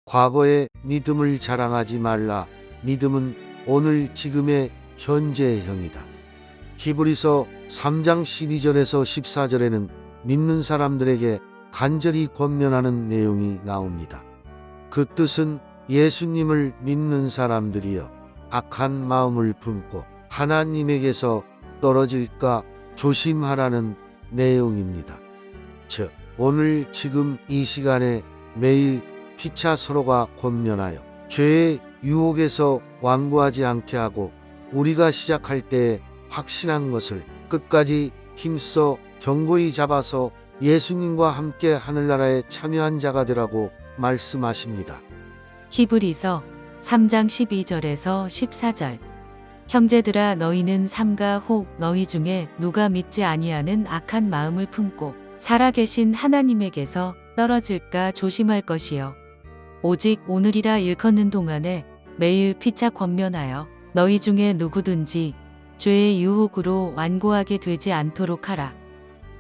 과거의 믿음을 자랑하지 말라. 믿음은 오늘 지금의 현재형이다. 히브리서 3장 12절에서 14절에는 믿는 사람들에게 간절히 권면하는 내용이 나옵니다. 그 뜻은 예수님을 믿는 사람들이여 악한 마음을 품고 하나님에게서 떨어질까 조심하라는 내용입니다. 즉, 오늘 지금 이 시간에 매일 피차 서로가 권면하여 죄의 유혹에서 완고하지 않게 하고 우리가 시작할 때에 확신한 것을 끝까지 힘써 견고히 잡아서 예수님과 함께 하늘나라에 참여한 자가 되라고 말씀하십니다. 히브리서 3장 12절에서 14절. 형제들아, 너희는 삼가 혹 너희 중에 누가 믿지 아니하는 악한 마음을 품고 살아계신 하나님에게서 떨어질까 조심할 것이요. 오직 오늘이라 일컫는 동안에 매일 피차 권면하여 너희 중에 누구든지 죄의 유혹으로 완고하게 되지 않도록 하라.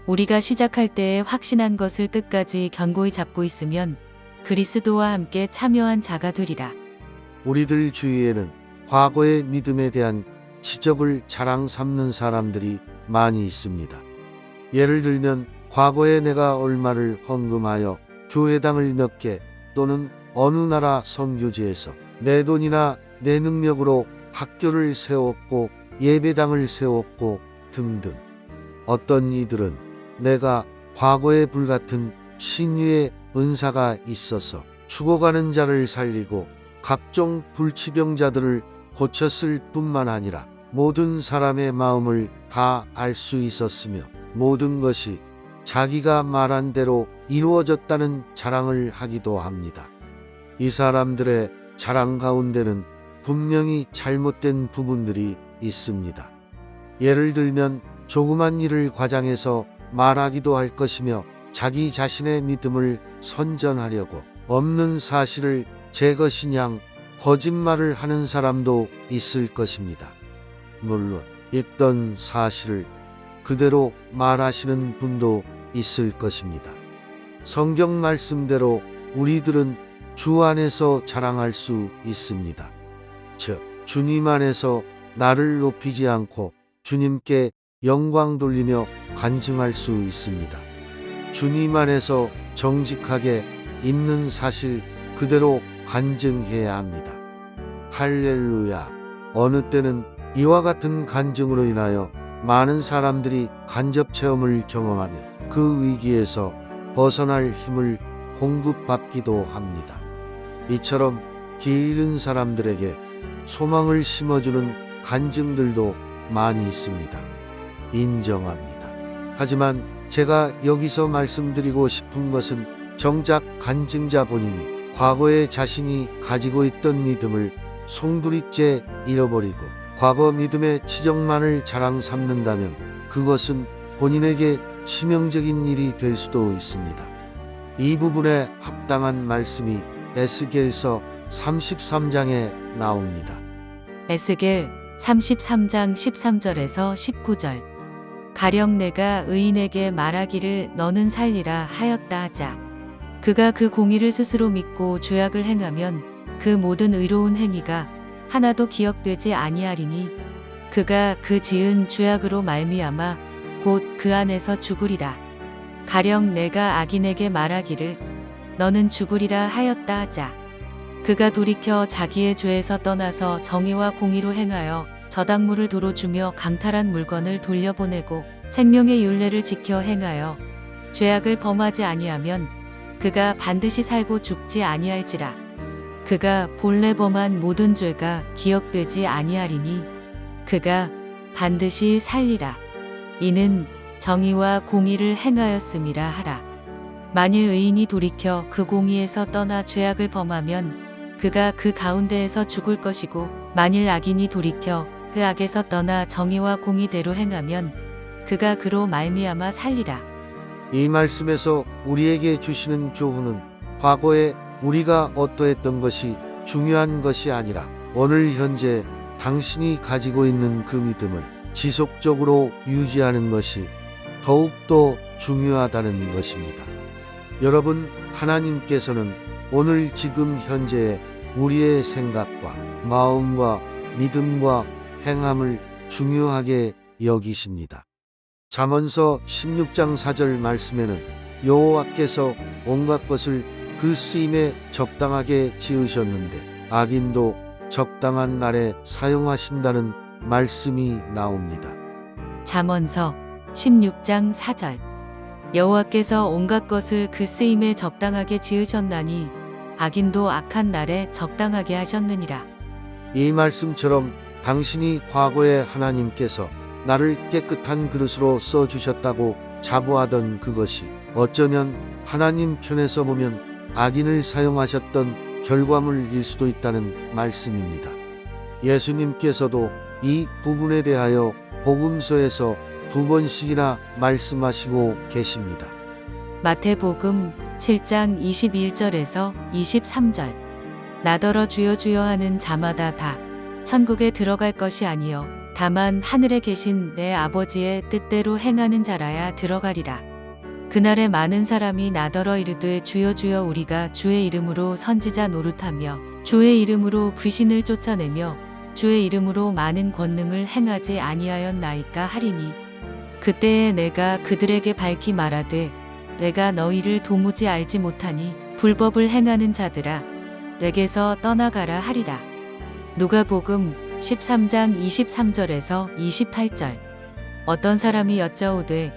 우리가 시작할 때에 확신한 것을 끝까지 견고히 잡고 있으면 그리스도와 함께 참여한 자가 되리라. 우리들 주위에는 과거의 믿음에 대한 지적을 자랑 삼는 사람들이 많이 있습니다. 예를 들면 과거에 내가 얼마를 헌금하여 교회당을 몇 개 또는 어느 나라 선교지에서 내 돈이나 내 능력으로 학교를 세웠고 예배당을 세웠고 등등. 어떤 이들은 내가 과거에 불같은 신유의 은사가 있어서 죽어가는 자를 살리고 각종 불치병자들을 고쳤을 뿐만 아니라 모든 사람의 마음을 다 알 수 있었으며 모든 것이 자기가 말한 대로 이루어졌다는 자랑을 하기도 합니다. 이 사람들의 자랑 가운데는 분명히 잘못된 부분들이 있습니다. 예를 들면 조그만 일을 과장해서 말하기도 할 것이며 자기 자신의 믿음을 선전하려고 없는 사실을 제 것이냥 거짓말을 하는 사람도 있을 것입니다. 물론 있던 사실을 그대로 말하시는 분도 있을 것입니다. 성경 말씀대로 우리들은 주 안에서 자랑할 수 있습니다. 즉, 주님 안에서 나를 높이지 않고 주님께 영광 돌리며 간증할 수 있습니다. 주님 안에서 정직하게 있는 사실 그대로 간증해야 합니다. 할렐루야. 어느 때는 이와 같은 간증으로 인하여 많은 사람들이 간접 체험을 경험하며 그 위기에서 벗어날 힘을 공급받기도 합니다. 이처럼 길 잃은 사람들에게 소망을 심어주는 간증들도 많이 있습니다. 인정합니다. 하지만 제가 여기서 말씀드리고 싶은 것은 정작 간증자 본인이 과거에 자신이 가지고 있던 믿음을 송두리째 잃어버리고 과거 믿음의 치적만을 자랑 삼는다면 그것은 본인에게 치명적인 일이 될 수도 있습니다. 이 부분에 합당한 말씀이 에스겔서 33장에 나옵니다. 에스겔 33장 13절에서 19절. 가령 내가 의인에게 말하기를 너는 살리라 하였다 하자. 그가 그 공의를 스스로 믿고 죄악을 행하면 그 모든 의로운 행위가 하나도 기억되지 아니하리니 그가 그 지은 죄악으로 말미암아 곧 그 안에서 죽으리라. 가령 내가 악인에게 말하기를 너는 죽으리라 하였다 하자. 그가 돌이켜 자기의 죄에서 떠나서 정의와 공의로 행하여 저당물을 도로 주며 강탈한 물건을 돌려보내고 생명의 율례를 지켜 행하여 죄악을 범하지 아니하면 그가 반드시 살고 죽지 아니할지라. 그가 본래 범한 모든 죄가 기억되지 아니하리니 그가 반드시 살리라. 이는 정의와 공의를 행하였음이라 하라. 만일 의인이 돌이켜 그 공의에서 떠나 죄악을 범하면 그가 그 가운데에서 죽을 것이고 만일 악인이 돌이켜 그 악에서 떠나 정의와 공의대로 행하면 그가 그로 말미암아 살리라. 이 말씀에서 우리에게 주시는 교훈은 과거에 우리가 어떠했던 것이 중요한 것이 아니라 오늘 현재 당신이 가지고 있는 그 믿음을 지속적으로 유지하는 것이 더욱더 중요하다는 것입니다. 여러분, 하나님께서는 오늘 지금 현재의 우리의 생각과 마음과 믿음과 행함을 중요하게 여기십니다. 잠언서 16장 4절 말씀에는 여호와께서 온갖 것을 그 쓰임에 적당하게 지으셨는데 악인도 적당한 날에 사용하신다는 말씀이 나옵니다. 잠언서 16장 4절. 여호와께서 온갖 것을 그 쓰임에 적당하게 지으셨나니 악인도 악한 날에 적당하게 하셨느니라. 이 말씀처럼 당신이 과거에 하나님께서 나를 깨끗한 그릇으로 써주셨다고 자부하던 그것이 어쩌면 하나님 편에서 보면 악인을 사용하셨던 결과물일 수도 있다는 말씀입니다. 예수님께서도 이 부분에 대하여 복음서에서 2번씩이나 말씀하시고 계십니다. 마태복음 7장 21절에서 23절. 나더러 주여 주여 하는 자마다 다 천국에 들어갈 것이 아니요 다만 하늘에 계신 내 아버지의 뜻대로 행하는 자라야 들어가리라. 그날에 많은 사람이 나더러 이르되 주여 주여 우리가 주의 이름으로 선지자 노릇하며 주의 이름으로 귀신을 쫓아내며 주의 이름으로 많은 권능을 행하지 아니하였나이까 하리니 그때에 내가 그들에게 밝히 말하되 내가 너희를 도무지 알지 못하니 불법을 행하는 자들아 내게서 떠나가라 하리라. 누가복음 13장 23절에서 28절. 어떤 사람이 여짜오되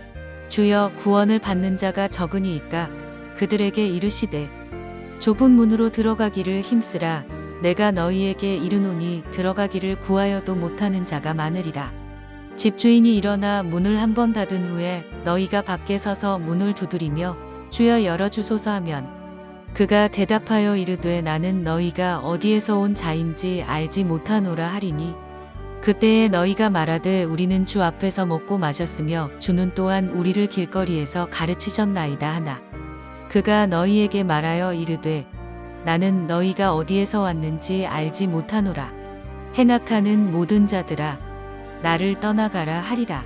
주여 구원을 받는 자가 적으니이까 그들에게 이르시되 좁은 문으로 들어가기를 힘쓰라. 내가 너희에게 이르노니 들어가기를 구하여도 못하는 자가 많으리라. 집주인이 일어나 문을 한 번 닫은 후에 너희가 밖에 서서 문을 두드리며 주여 열어주소서 하면 그가 대답하여 이르되 나는 너희가 어디에서 온 자인지 알지 못하노라 하리니 그때에 너희가 말하되 우리는 주 앞에서 먹고 마셨으며 주는 또한 우리를 길거리에서 가르치셨나이다 하나 그가 너희에게 말하여 이르되 나는 너희가 어디에서 왔는지 알지 못하노라. 행악하는 모든 자들아 나를 떠나가라 하리라.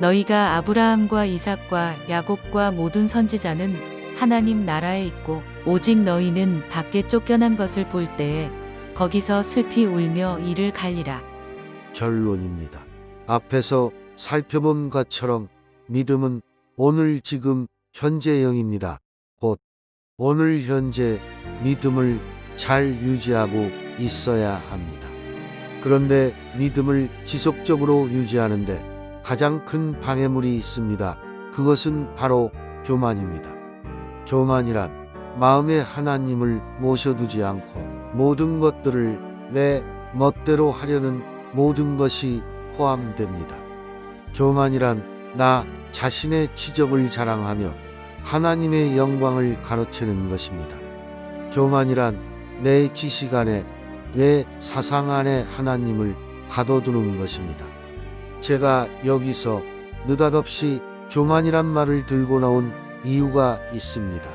너희가 아브라함과 이삭과 야곱과 모든 선지자는 하나님 나라에 있고 오직 너희는 밖에 쫓겨난 것을 볼 때에 거기서 슬피 울며 이를 갈리라. 결론입니다. 앞에서 살펴본 것처럼 믿음은 오늘 지금 현재형입니다. 곧 오늘 현재 믿음을 잘 유지하고 있어야 합니다. 그런데 믿음을 지속적으로 유지하는데 가장 큰 방해물이 있습니다. 그것은 바로 교만입니다. 교만이란 마음에 하나님을 모셔두지 않고 모든 것들을 내 멋대로 하려는 모든 것이 포함됩니다. 교만이란 나 자신의 지적을 자랑하며 하나님의 영광을 가로채는 것입니다. 교만이란 내 지식 안에 내 사상 안에 하나님을 가둬두는 것입니다. 제가 여기서 느닷없이 교만이란 말을 들고 나온 이유가 있습니다.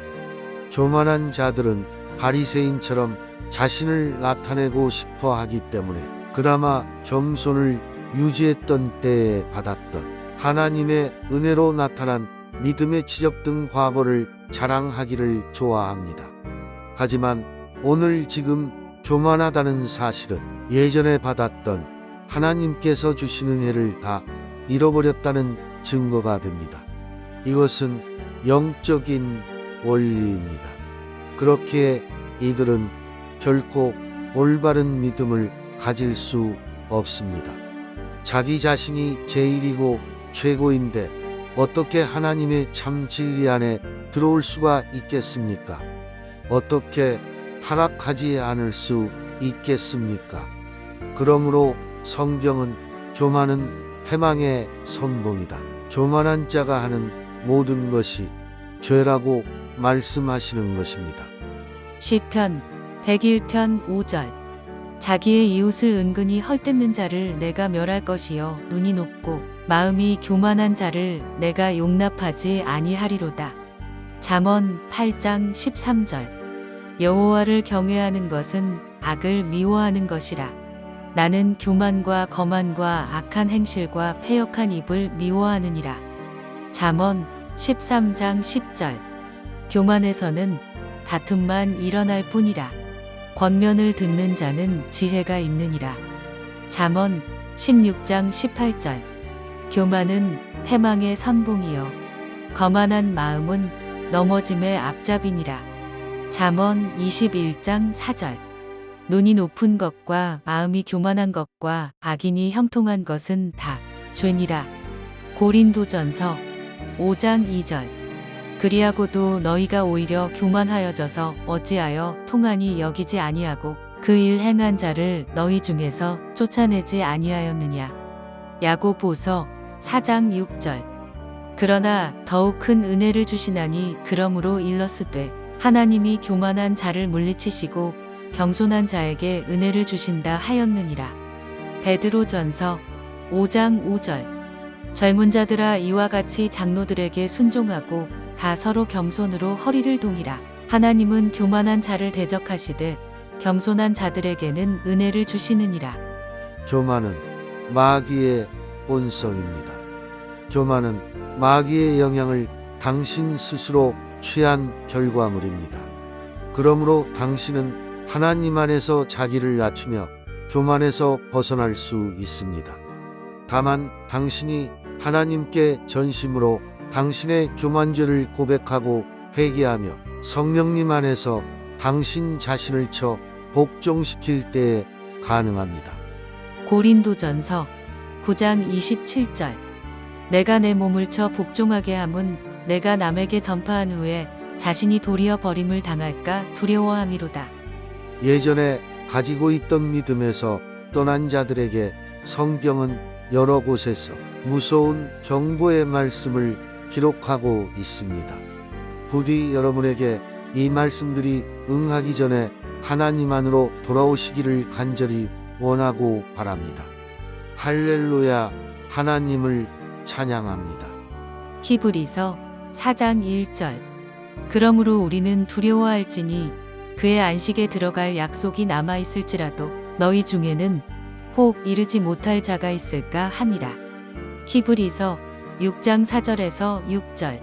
교만한 자들은 바리새인처럼 자신을 나타내고 싶어 하기 때문에 그나마 겸손을 유지했던 때에 받았던 하나님의 은혜로 나타난 믿음의 지적 등 과거를 자랑하기를 좋아합니다. 하지만 오늘 지금 교만하다는 사실은 예전에 받았던 하나님께서 주신 은혜를 다 잃어버렸다는 증거가 됩니다. 이것은 영적인 원리입니다. 그렇게 이들은 결코 올바른 믿음을 가질 수 없습니다. 자기 자신이 제일이고 최고인데 어떻게 하나님의 참 진리 안에 들어올 수가 있겠습니까? 어떻게 타락하지 않을 수 있겠습니까? 그러므로 성경은 교만은 패망의 선봉이다. 교만한 자가 하는 모든 것이 죄라고 말씀하시는 것입니다. 시편 101편 5절. 자기의 이웃을 은근히 헐뜯는 자를 내가 멸할 것이요 눈이 높고 마음이 교만한 자를 내가 용납하지 아니하리로다. 잠언 8장 13절. 여호와를 경외하는 것은 악을 미워하는 것이라. 나는 교만과 거만과 악한 행실과 패역한 입을 미워하느니라. 잠언 13장 10절. 교만에서는 다툼만 일어날 뿐이라. 권면을 듣는 자는 지혜가 있느니라. 잠언 16장 18절. 교만은 패망의 선봉이요 거만한 마음은 넘어짐의 앞잡이니라. 잠언 21장 4절. 눈이 높은 것과 마음이 교만한 것과 악인이 형통한 것은 다 죄니라. 고린도전서 5장 2절. 그리하고도 너희가 오히려 교만하여져서 어찌하여 통하니 여기지 아니하고 그 일 행한 자를 너희 중에서 쫓아내지 아니하였느냐. 야고보서 4장 6절. 그러나 더욱 큰 은혜를 주시나니 그러므로 일렀으되 하나님이 교만한 자를 물리치시고 겸손한 자에게 은혜를 주신다 하였느니라. 베드로전서 5장 5절. 젊은 자들아 이와 같이 장로들에게 순종하고 다 서로 겸손으로 허리를 동이라. 하나님은 교만한 자를 대적하시되 겸손한 자들에게는 은혜를 주시느니라. 교만은 마귀의 본성입니다. 교만은 마귀의 영향을 당신 스스로 취한 결과물입니다. 그러므로 당신은 하나님 안에서 자기를 낮추며 교만에서 벗어날 수 있습니다. 다만 당신이 하나님께 전심으로 당신의 교만죄를 고백하고 회개하며 성령님 안에서 당신 자신을 쳐 복종시킬 때에 가능합니다. 고린도전서 9장 27절. 내가 내 몸을 쳐 복종하게 함은 내가 남에게 전파한 후에 자신이 도리어 버림을 당할까 두려워함이로다. 예전에 가지고 있던 믿음에서 떠난 자들에게 성경은 여러 곳에서 무서운 경고의 말씀을 기록하고 있습니다. 부디 여러분에게 이 말씀들이 응하기 전에 하나님 안으로 돌아오시기를 간절히 원하고 바랍니다. 할렐루야. 하나님을 찬양합니다. 히브리서 4장 1절. 그러므로 우리는 두려워할지니 그의 안식에 들어갈 약속이 남아있을지라도 너희 중에는 혹 이르지 못할 자가 있을까 함이라. 히브리서 6장 4절에서 6절.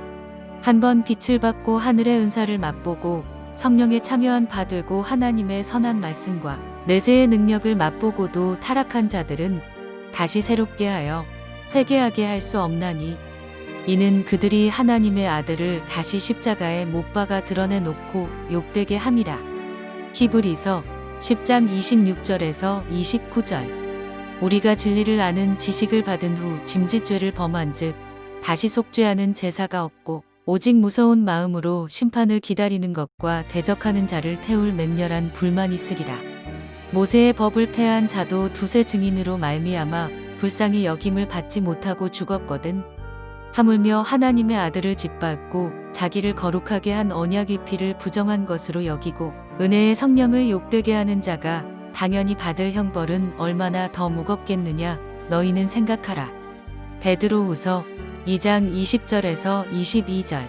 한번 빛을 받고 하늘의 은사를 맛보고 성령에 참여한 바 되고 하나님의 선한 말씀과 내세의 능력을 맛보고도 타락한 자들은 다시 새롭게 하여 회개하게 할 수 없나니 이는 그들이 하나님의 아들을 다시 십자가에 못 박아 드러내놓고 욕되게 함이라. 히브리서 10장 26절에서 29절. 우리가 진리를 아는 지식을 받은 후 짐짓죄를 범한즉 다시 속죄하는 제사가 없고 오직 무서운 마음으로 심판을 기다리는 것과 대적하는 자를 태울 맹렬한 불만이 있으리라. 모세의 법을 폐한 자도 두세 증인으로 말미암아 불쌍히 여김을 받지 못하고 죽었거든. 하물며 하나님의 아들을 짓밟고 자기를 거룩하게 한 언약의 피를 부정한 것으로 여기고 은혜의 성령을 욕되게 하는 자가 당연히 받을 형벌은 얼마나 더 무겁겠느냐 너희는 생각하라. 베드로후서 2장 20절에서 22절.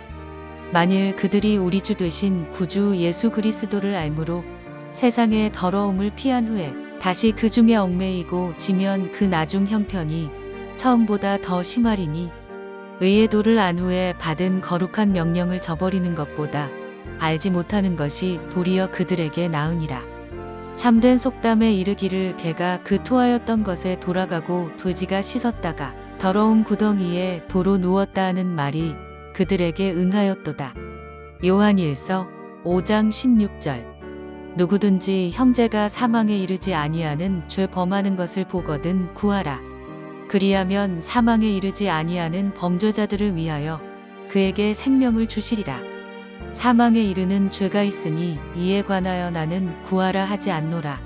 만일 그들이 우리 주 되신 구주 예수 그리스도를 알므로 세상의 더러움을 피한 후에 다시 그 중에 얽매이고 지면 그 나중 형편이 처음보다 더 심하리니 의의 도를 안 후에 받은 거룩한 명령을 저버리는 것보다 알지 못하는 것이 도리어 그들에게 나으니라. 참된 속담에 이르기를 개가 그 토하였던 것에 돌아가고 돼지가 씻었다가 더러운 구덩이에 도로 누웠다 하는 말이 그들에게 응하였도다. 요한일서 5장 16절. 누구든지 형제가 사망에 이르지 아니하는 죄 범하는 것을 보거든 구하라. 그리하면 사망에 이르지 아니하는 범죄자들을 위하여 그에게 생명을 주시리라. 사망에 이르는 죄가 있으니 이에 관하여 나는 구하라 하지 않노라.